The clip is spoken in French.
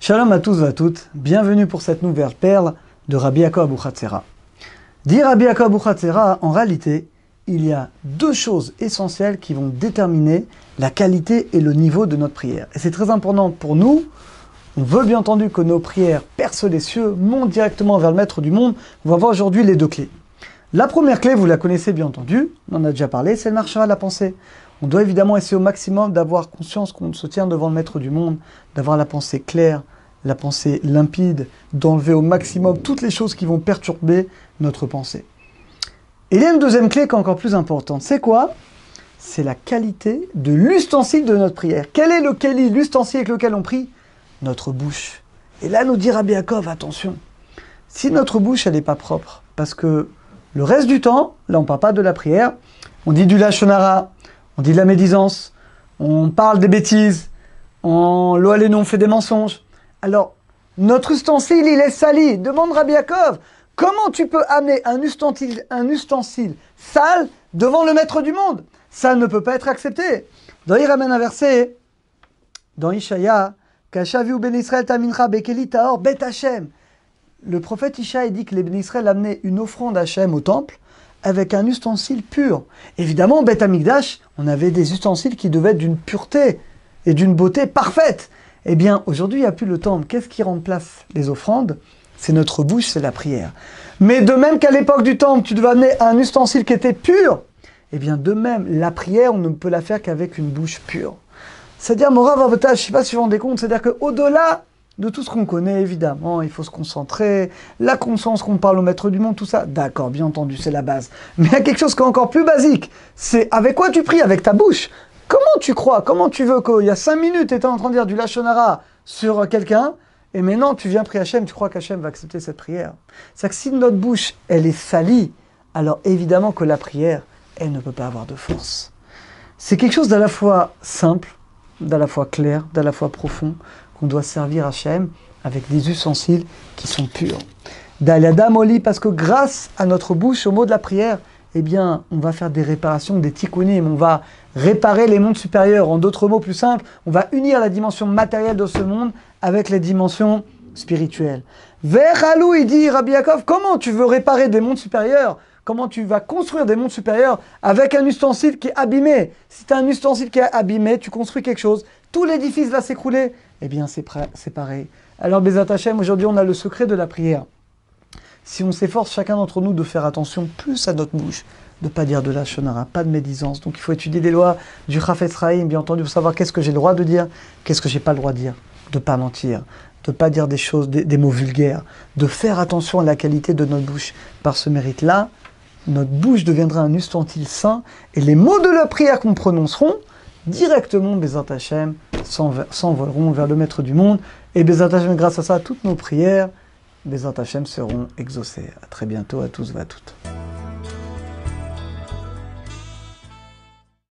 Shalom à tous et à toutes, bienvenue pour cette nouvelle perle de Rabbi Yaakov Abuchatzera. Dit Rabbi Yaakov Abuchatzera, en réalité, il y a deux choses essentielles qui vont déterminer la qualité et le niveau de notre prière. Et c'est très important pour nous. On veut bien entendu que nos prières percent les cieux, montent directement vers le maître du monde. On va voir aujourd'hui les deux clés. La première clé, vous la connaissez bien entendu, on en a déjà parlé, c'est le marchera de la pensée. On doit évidemment essayer au maximum d'avoir conscience qu'on se tient devant le maître du monde, d'avoir la pensée claire, la pensée limpide, d'enlever au maximum toutes les choses qui vont perturber notre pensée. Et il y a une deuxième clé qui est encore plus importante. C'est quoi? C'est la qualité de l'ustensile de notre prière. Quel est le keli, l'ustensile avec lequel on prie? Notre bouche. Et là, nous dit Rabbi Yaakov, attention, si notre bouche, elle n'est pas propre, parce que le reste du temps, là, on ne parle pas de la prière, on dit du lashon hara, on dit de la médisance, on parle des bêtises, on fait des mensonges. Alors, notre ustensile, il est sali. Demande Rabbi Yaakov, comment tu peux amener un ustensile sale devant le maître du monde? Ça ne peut pas être accepté. Dans il ramène un verset, dans Ishaïa, Kashaviu ben Israël tamincha bekeli taor bet Hashem. Le prophète Ishaïa dit que les ben Israël amenaient une offrande à Hashem au temple avec un ustensile pur. Évidemment, au Bet Amikdash, on avait des ustensiles qui devaient être d'une pureté et d'une beauté parfaite. Eh bien, aujourd'hui, il n'y a plus le temple. Qu'est-ce qui remplace les offrandes? C'est notre bouche, c'est la prière. Mais de même qu'à l'époque du temple, tu devais amener un ustensile qui était pur, eh bien, de même, la prière, on ne peut la faire qu'avec une bouche pure. C'est-à-dire, Morav Avotage, je ne sais pas si vous vous rendez compte, c'est-à-dire qu'au-delà de tout ce qu'on connaît, évidemment, il faut se concentrer, la conscience qu'on parle au maître du monde, tout ça, d'accord, bien entendu, c'est la base. Mais il y a quelque chose qui est encore plus basique, c'est avec quoi tu pries? Avec ta bouche. Comment tu crois, comment tu veux qu'il y a 5 minutes, tu étais en train de dire du lashon hara sur quelqu'un, et maintenant tu viens prier Hachem, tu crois qu'Hachem va accepter cette prière? C'est que si notre bouche, elle est salie, alors évidemment que la prière, elle ne peut pas avoir de force. C'est quelque chose d'à la fois simple, d'à la fois clair, d'à la fois profond, qu'on doit servir Hachem avec des ustensiles qui sont purs. D'Aliada Moli, parce que grâce à notre bouche, au mot de la prière, eh bien, on va faire des réparations, des tikkunim, on va réparer les mondes supérieurs. En d'autres mots plus simples, on va unir la dimension matérielle de ce monde avec les dimensions spirituelles. Vers Halou, il dit, Rabbi Yaakov, comment tu veux réparer des mondes supérieurs? Comment tu vas construire des mondes supérieurs avec un ustensile qui est abîmé? Si tu as un ustensile qui est abîmé, tu construis quelque chose, tout l'édifice va s'écrouler. Eh bien, c'est pareil. Alors, Bezat Hashem, aujourd'hui, on a le secret de la prière. Si on s'efforce chacun d'entre nous de faire attention plus à notre bouche, de ne pas dire de lashon hara, pas de médisance. Donc il faut étudier les lois du Chafetz Chaim, bien entendu, pour savoir qu'est-ce que j'ai le droit de dire, qu'est-ce que j'ai pas le droit de dire, de ne pas mentir, de ne pas dire des choses, des mots vulgaires, de faire attention à la qualité de notre bouche. Par ce mérite-là, notre bouche deviendra un ustensile saint, et les mots de la prière qu'on prononceront, directement, Bezat Hashem, s'envoleront vers le maître du monde, et Bezat Hashem, grâce à ça, toutes nos prières, Bezat Hashem seront exaucées. À très bientôt à tous et à toutes.